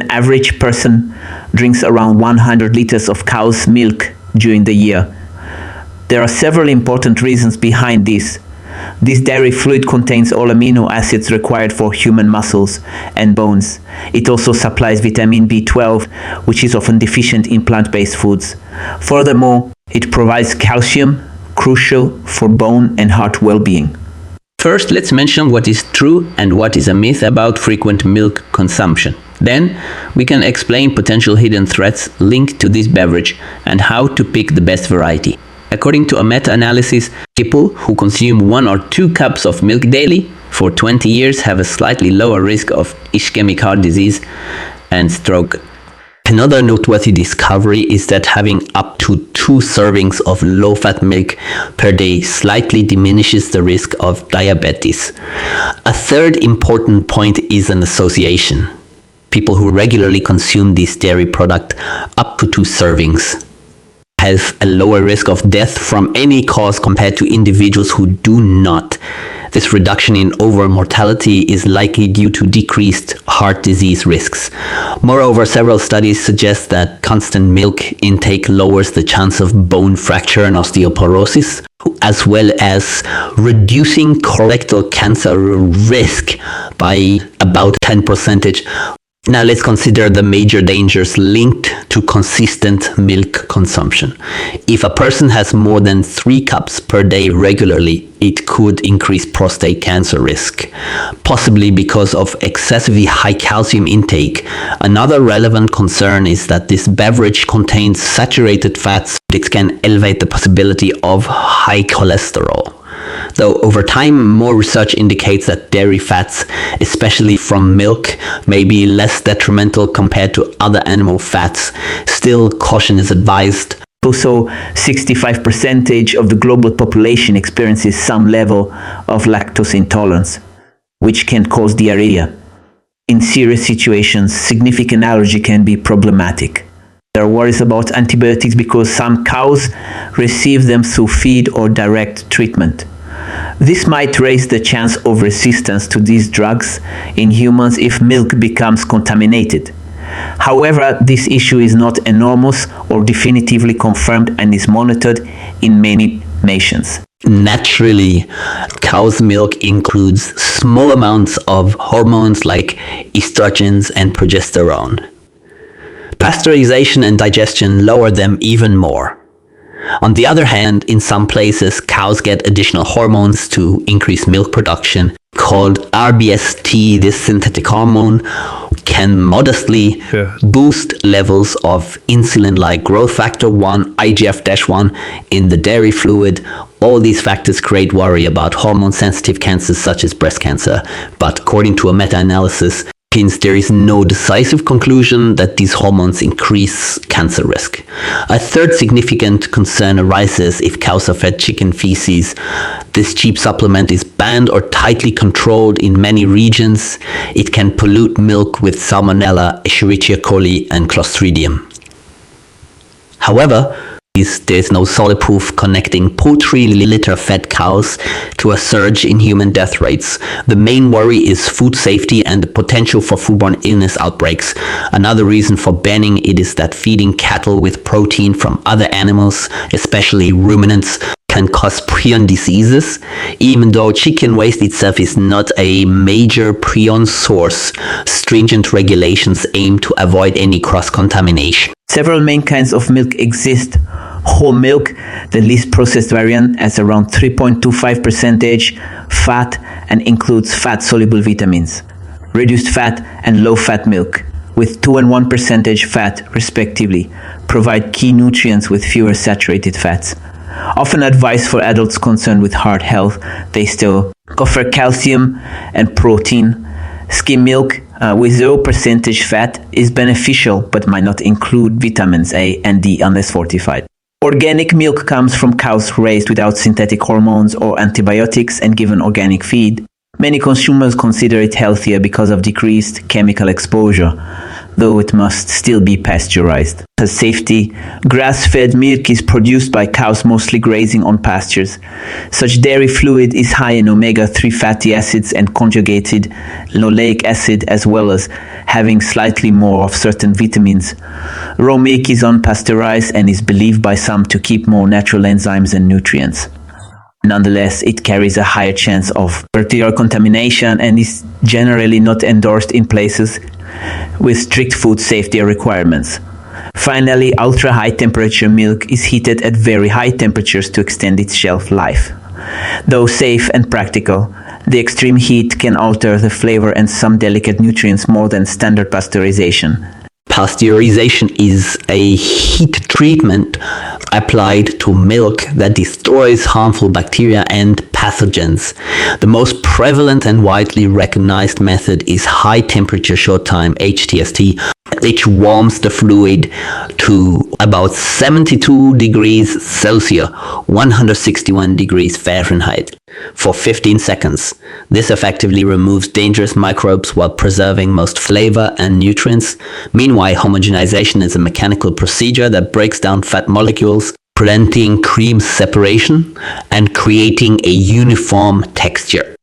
An average person drinks around 100 liters of cow's milk during the year. There are several important reasons behind this. This dairy fluid contains all amino acids required for human muscles and bones. It also supplies vitamin B12, which is often deficient in plant-based foods. Furthermore, it provides calcium, crucial for bone and heart well-being. First, let's mention what is true and what is a myth about frequent milk consumption. Then, we can explain potential hidden threats linked to this beverage and how to pick the best variety. According to a meta-analysis, people who consume 1 or 2 cups of milk daily for 20 years have a slightly lower risk of ischemic heart disease and stroke. Another noteworthy discovery is that having up to 2 servings of low-fat milk per day slightly diminishes the risk of diabetes. A third important point is an association. People who regularly consume this dairy product, up to 2 servings, have a lower risk of death from any cause compared to individuals who do not. This reduction in overall mortality is likely due to decreased heart disease risks. Moreover, several studies suggest that constant milk intake lowers the chance of bone fracture and osteoporosis, as well as reducing colorectal cancer risk by about 10%. Now let's consider the major dangers linked to consistent milk consumption. If a person has more than 3 cups per day regularly, it could increase prostate cancer risk, possibly because of excessively high calcium intake. Another relevant concern is that this beverage contains saturated fats that can elevate the possibility of high cholesterol. Though over time, more research indicates that dairy fats, especially from milk, may be less detrimental compared to other animal fats. Still, caution is advised. Also, 65% of the global population experiences some level of lactose intolerance, which can cause diarrhea. In serious situations, significant allergy can be problematic. There are worries about antibiotics because some cows receive them through feed or direct treatment. This might raise the chance of resistance to these drugs in humans if milk becomes contaminated. However, this issue is not enormous or definitively confirmed and is monitored in many nations. Naturally, cow's milk includes small amounts of hormones like estrogens and progesterone. Pasteurization and digestion lower them even more. On the other hand, in some places, cows get additional hormones to increase milk production called RBST. This synthetic hormone can modestly boost levels of insulin like growth factor 1, IGF-1 in the dairy fluid. All these factors create worry about hormone-sensitive cancers such as breast cancer. But according to a meta-analysis, there is no decisive conclusion that these hormones increase cancer risk. A third significant concern arises if cows are fed chicken feces. This cheap supplement is banned or tightly controlled in many regions. It can pollute milk with Salmonella, Escherichia coli, and Clostridium. However, there is no solid proof connecting poultry litter-fed cows to a surge in human death rates. The main worry is food safety and the potential for foodborne illness outbreaks. Another reason for banning it is that feeding cattle with protein from other animals, especially ruminants, can cause prion diseases. Even though chicken waste itself is not a major prion source, stringent regulations aim to avoid any cross-contamination. Several main kinds of milk exist. Whole milk, the least processed variant, has around 3.25% fat and includes fat-soluble vitamins. Reduced fat and low-fat milk, with 2 and 1% fat respectively, provide key nutrients with fewer saturated fats. Often advised for adults concerned with heart health, they still offer calcium and protein. Skim milk with 0% fat is beneficial but might not include vitamins A and D unless fortified. Organic milk comes from cows raised without synthetic hormones or antibiotics and given organic feed. Many consumers consider it healthier because of decreased chemical exposure. though it must still be pasteurized. As safety, grass-fed milk is produced by cows mostly grazing on pastures. Such dairy fluid is high in omega-3 fatty acids and conjugated linoleic acid, as well as having slightly more of certain vitamins. Raw milk is unpasteurized and is believed by some to keep more natural enzymes and nutrients. Nonetheless, it carries a higher chance of bacterial contamination and is generally not endorsed in places with strict food safety requirements. Finally, ultra-high temperature milk is heated at very high temperatures to extend its shelf life. Though safe and practical, the extreme heat can alter the flavor and some delicate nutrients more than standard pasteurization. Pasteurization is a heat treatment applied to milk that destroys harmful bacteria and pathogens. The most prevalent and widely recognized method is high temperature short time HTST, which warms the fluid to about 72 degrees Celsius, 161 degrees Fahrenheit, for 15 seconds. This effectively removes dangerous microbes while preserving most flavor and nutrients. Meanwhile, homogenization is a mechanical procedure that breaks down fat molecules, preventing cream separation and creating a uniform texture.